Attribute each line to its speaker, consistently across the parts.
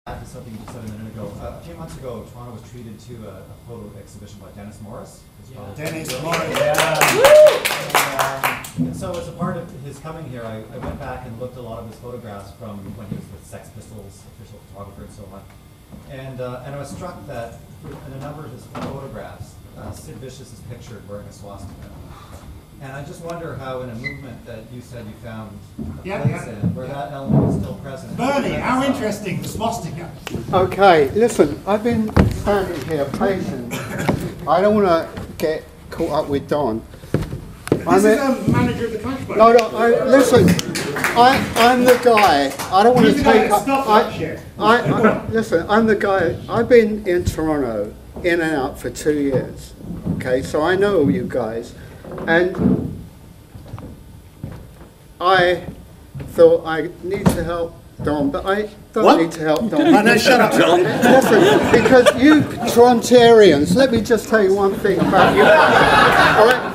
Speaker 1: To something you just said a minute ago. A few months ago, Toronto was treated to a photo exhibition by Dennis Morris.
Speaker 2: Dennis Morris, yeah.
Speaker 1: And so as a part of his coming here, I went back and looked at a lot of his photographs from when he was with Sex Pistols, official photographer and so on. And I was struck that in a number of his photographs, Sid Vicious is pictured wearing a swastika. And I just wonder how in a movement that you said you found a place in, where that element is still present.
Speaker 2: Bernie, how interesting, the swastika.
Speaker 3: Okay, listen, I've been standing here patient. I don't want to get caught up with Don.
Speaker 2: This is a manager of the Clash.
Speaker 3: No, listen, I'm the guy. I don't want to take up. Listen, I'm the guy. I've been in Toronto, in and out for 2 years. Okay, so I know you guys. And I thought I need to help Don, but I don't need to help Don.
Speaker 2: No, shut up, John.
Speaker 3: Listen, because you Torontarians, let me just tell you one thing about you. All right?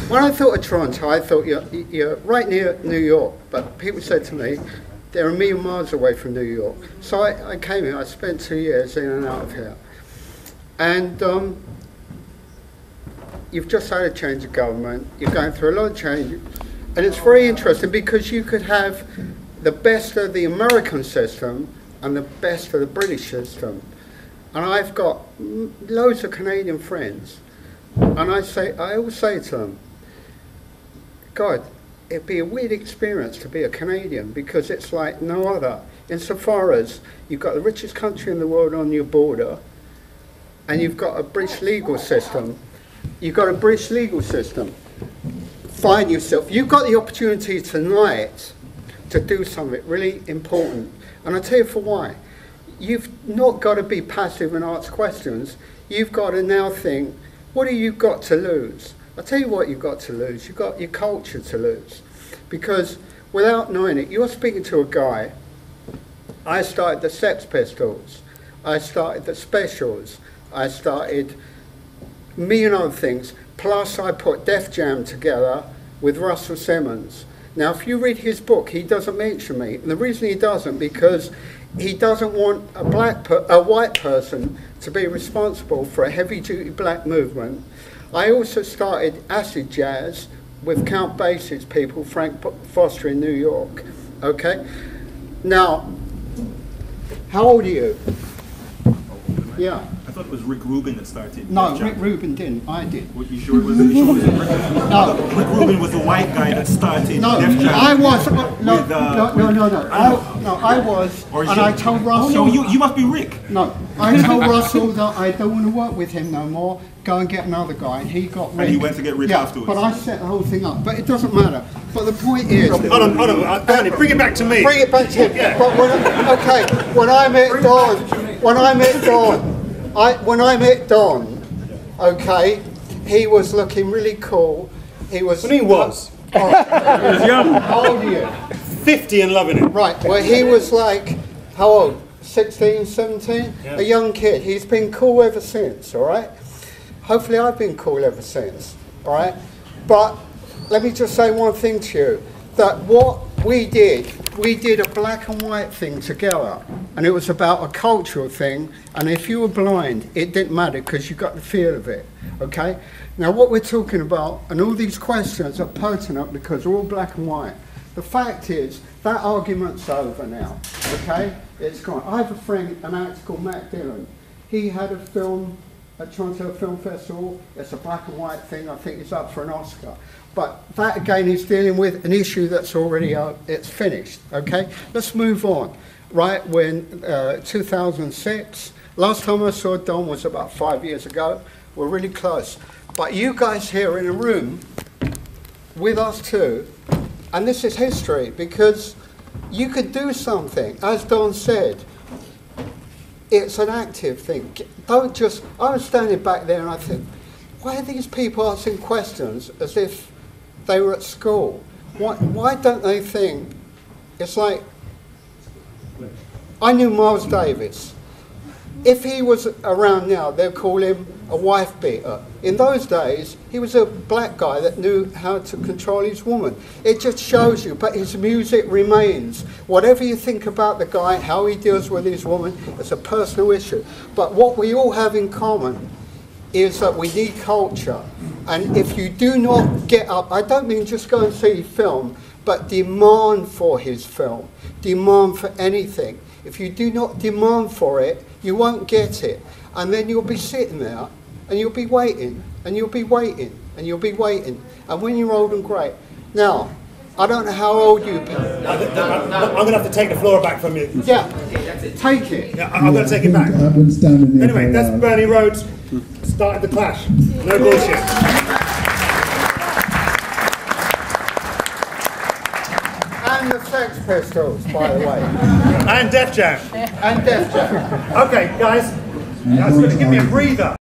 Speaker 3: When I thought of Toronto, I thought you're right near New York, but people said to me, they're a million miles away from New York. So I came here, I spent 2 years in and out of here. And you've just had a change of government, you're going through a lot of change, and it's very interesting because you could have the best of the American system and the best of the British system. And I've got loads of Canadian friends, and I always say to them, God, it'd be a weird experience to be a Canadian because it's like no other, insofar as you've got the richest country in the world on your border, and you've got a British legal system. You've got a British legal system. Find yourself. You've got the opportunity tonight to do something really important. And I'll tell you for why. You've not got to be passive and ask questions. You've got to now think, what have you got to lose? I'll tell you what you've got to lose. You've got your culture to lose. Because without knowing it, you're speaking to a guy. I started the Sex Pistols. I started the Specials. I started a million other things, plus I put Def Jam together with Russell Simmons. Now if you read his book, he doesn't mention me, and the reason he doesn't, because he doesn't want a white person to be responsible for a heavy-duty black movement. I also started acid jazz with Count Basie's people, Frank Foster in New York, okay? Now, how old are you? Yeah.
Speaker 4: I thought it was Rick Rubin that started.
Speaker 3: No, Rick Rubin didn't. I did.
Speaker 4: Well, you sure it was? No. Rick Rubin was the white guy that started.
Speaker 3: No,
Speaker 4: Def Jam.
Speaker 3: I was. No. I was. And I told Russell.
Speaker 4: Oh, no, you must be Rick.
Speaker 3: No, I told Russell that I don't want to work with him no more. Go and get another guy, and he got Rick.
Speaker 4: And he went to get Rick afterwards.
Speaker 3: But I set the whole thing up. But it doesn't matter. But the point is.
Speaker 2: Hold on, Bernie, bring it back to me.
Speaker 3: Bring it back to him. Yeah. But when I met Don, okay, he was looking really cool. He was.
Speaker 2: When he was.
Speaker 3: He was young. How old are you?
Speaker 2: 50 and loving it.
Speaker 3: Right. Well, he was like, how old? 16, 17? Yeah. A young kid. He's been cool ever since. All right. Hopefully, I've been cool ever since. All right. But let me just say one thing to you: that what we did a black and white thing together, and it was about a cultural thing, and if you were blind, it didn't matter because you got the feel of it, okay? Now what we're talking about, and all these questions are pertinent because they're all black and white. The fact is, that argument's over now, okay? It's gone. I have a friend, an actor called Matt Dillon. He had a film at Toronto Film Festival. It's a black and white thing. I think it's up for an Oscar. But that again is dealing with an issue that's already it's finished. Okay, let's move on. Right, when 2006, last time I saw Don was about 5 years ago. We're really close. But you guys here in a room with us too, and this is history because you could do something. As Don said, it's an active thing. Don't just. I was standing back there and I think, why are these people asking questions as if they were at school? Why don't they think, it's like, I knew Miles Davis. If he was around now, they'd call him a wife beater. In those days, he was a black guy that knew how to control his woman. It just shows you, but his music remains. Whatever you think about the guy, how he deals with his woman, it's a personal issue. But what we all have in common is that we need culture. And if you do not get up, I don't mean just go and see film, but demand for his film, demand for anything. If you do not demand for it, you won't get it. And then you'll be sitting there, and you'll be waiting, and you'll be waiting, and you'll be waiting. And when you're old and grey. Now, I don't know how old you are.
Speaker 2: I'm going to have to take the floor back from you.
Speaker 3: Yeah, take it.
Speaker 2: Yeah, I'm going to take it back. Anyway, that's Bernie Rhodes. Started the clash. No bullshit.
Speaker 3: And the Sex Pistols, by the way.
Speaker 2: And Def Jam.
Speaker 3: And Def Jam.
Speaker 2: Okay, guys. That's going to give me a breather.